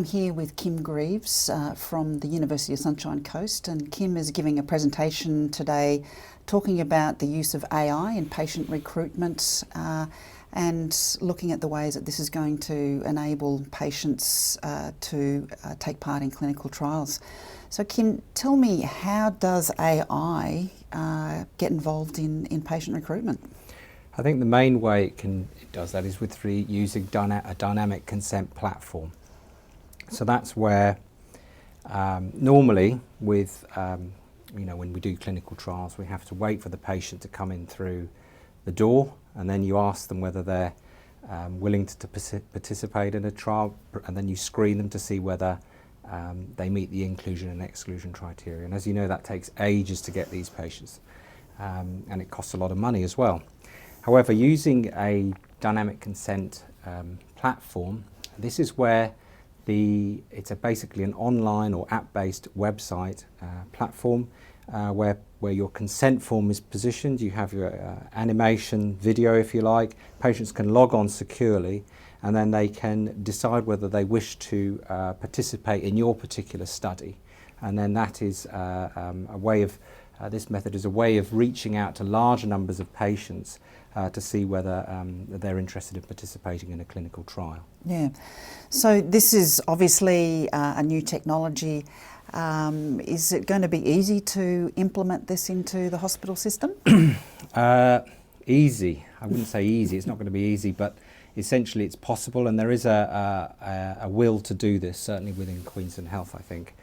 I'm here with Kim Greaves from the University of Sunshine Coast, and Kim is giving a presentation today talking about the use of AI in patient recruitment and looking at the ways that this is going to enable patients to take part in clinical trials. So Kim, tell me, how does AI get involved in patient recruitment? I think the main way it does that is with using a dynamic consent platform. So that's where normally with when we do clinical trials, we have to wait for the patient to come in through the door, and then you ask them whether they're willing to participate in a trial, and then you screen them to see whether they meet the inclusion and exclusion criteria. And as you know, that takes ages to get these patients, and it costs a lot of money as well. However, using a dynamic consent platform, this is where it's basically an online or app-based website platform where your consent form is positioned. You have your animation, video if you like. Patients can log on securely, and then they can decide whether they wish to participate in your particular study. And then that is this method is a way of reaching out to larger numbers of patients to see whether they're interested in participating in a clinical trial. Yeah, so this is obviously a new technology. Is it going to be easy to implement this into the hospital system? Easy. I wouldn't say easy. It's not going to be easy, but essentially it's possible, and there is a will to do this, certainly within Queensland Health, I think.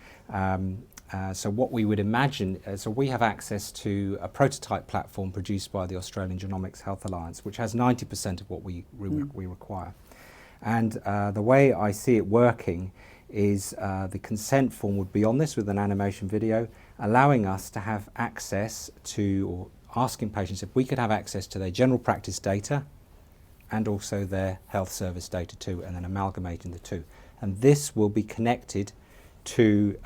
So what we would imagine, so we have access to a prototype platform produced by the Australian Genomics Health Alliance, which has 90% of what we require. And the way I see it working is the consent form would be on this with an animation video, allowing us to have access to, or asking patients if we could have access to their general practice data and also their health service data too, and then amalgamating the two. And this will be connected to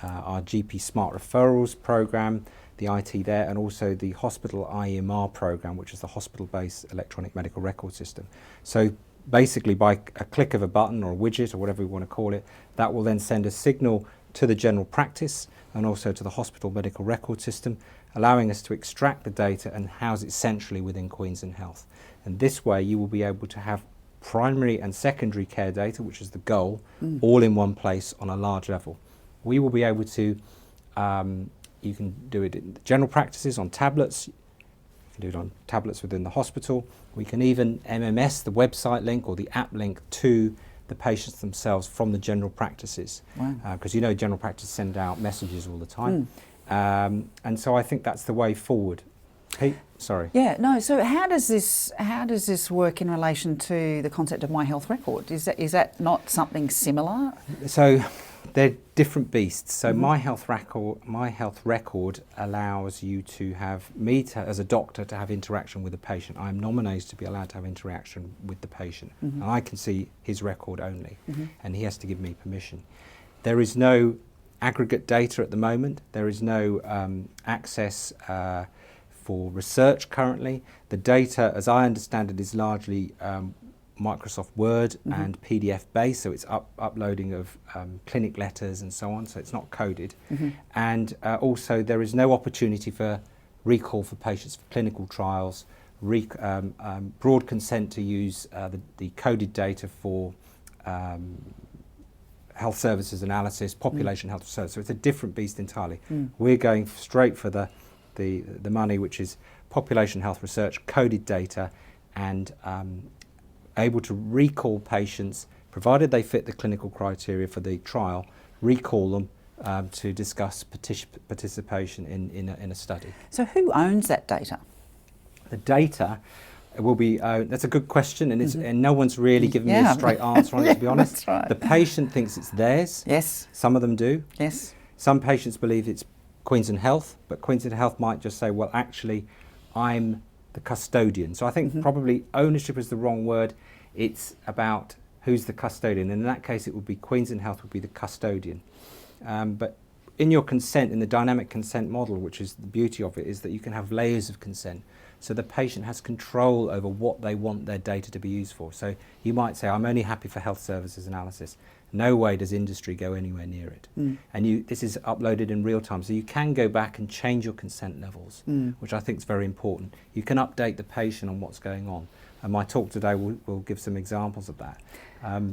our GP Smart Referrals program, the IT there, and also the hospital IMR program, which is the hospital-based electronic medical record system. So basically, by a click of a button or a widget or whatever we want to call it, that will then send a signal to the general practice and also to the hospital medical record system, allowing us to extract the data and house it centrally within Queensland Health. And this way you will be able to have primary and secondary care data, which is the goal, all in one place on a large level. We will be able to, you can do it in general practices on tablets, you can do it on tablets within the hospital. We can even MMS the website link or the app link to the patients themselves from the general practices. Wow. Because general practice send out messages all the time. And so I think that's the way forward. Pete, sorry. Yeah, no, so how does this work in relation to the concept of My Health Record? Is that not something similar? So they're different beasts. So My Health Record allows you to have as a doctor to have interaction with the patient. I'm nominated to be allowed to have interaction with the patient. And I can see his record only, and he has to give me permission. There is no aggregate data at the moment. There is no access for research currently. The data, as I understand it, is largely Microsoft Word and PDF based, so it's uploading of clinic letters and so on, so it's not coded. And also there is no opportunity for recall for patients for clinical trials, broad consent to use the coded data for health services analysis, population health research, so it's a different beast entirely. We're going straight for the money, which is population health research, coded data, and able to recall patients, provided they fit the clinical criteria for the trial, recall them to discuss participation in a study. So who owns that data? The data will be, that's a good question, and no one's really given me a straight answer on it, to be honest. That's right. The patient thinks it's theirs. Yes. Some of them do. Yes. Some patients believe it's Queensland Health, but Queensland Health might just say, well, actually, I'm the custodian. So I think probably ownership is the wrong word. It's about who's the custodian. And in that case, it would be Queensland Health would be the custodian. But in your consent, in the dynamic consent model, which is the beauty of it, is that you can have layers of consent. So the patient has control over what they want their data to be used for. So you might say, I'm only happy for health services analysis. No way does industry go anywhere near it. And this is uploaded in real time, so you can go back and change your consent levels, which I think is very important. You can update the patient on what's going on, and my talk today will give some examples of that.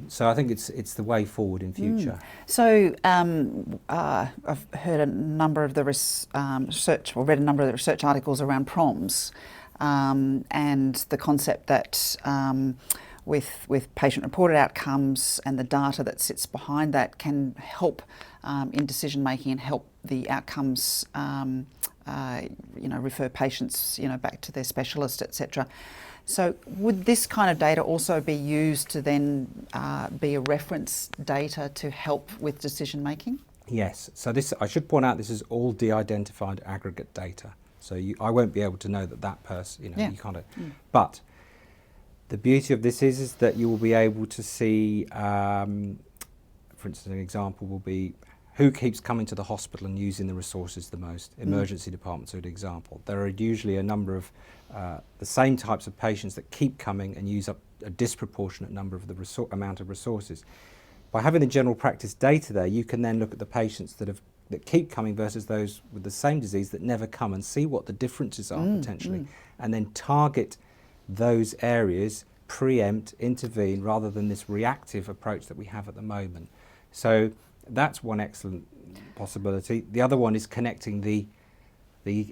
So I think it's the way forward in future. So I've heard a number of the research, or read a number of the research articles around PROMs, and the concept that with patient-reported outcomes and the data that sits behind that can help in decision making and help the outcomes, refer patients, back to their specialist, etc. So would this kind of data also be used to then be a reference data to help with decision making? Yes. So I should point out, this is all de-identified aggregate data. So I won't be able to know that person, you can't. But the beauty of this is that you will be able to see, for instance, an example will be who keeps coming to the hospital and using the resources the most. Emergency departments are an example. There are usually a number of the same types of patients that keep coming and use up a disproportionate number of the amount of resources. By having the general practice data there, you can then look at the patients that keep coming versus those with the same disease that never come, and see what the differences are potentially, and then target those areas, preempt, intervene, rather than this reactive approach that we have at the moment. So that's one excellent possibility. The other one is connecting the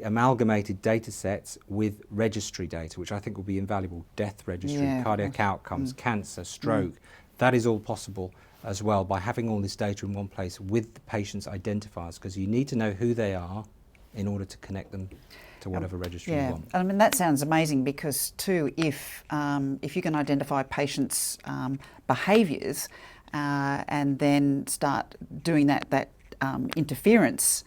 amalgamated data sets with registry data, which I think will be invaluable. Death registry, cardiac outcomes, cancer, stroke. That is all possible as well by having all this data in one place with the patient's identifiers, because you need to know who they are in order to connect them to whatever registry you want. I mean, that sounds amazing, because too, if you can identify patients' behaviours and then start doing that interference,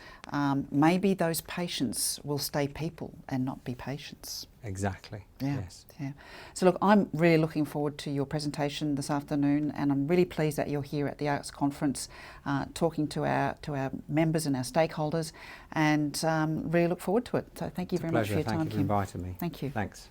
maybe those patients will stay people and not be patients. Exactly. Yes. Yeah. So look, I'm really looking forward to your presentation this afternoon, and I'm really pleased that you're here at the ARCS conference talking to our members and our stakeholders, and really look forward to it. So thank you very much for your time, Kim. Thank you for inviting me. Thank you. Thanks.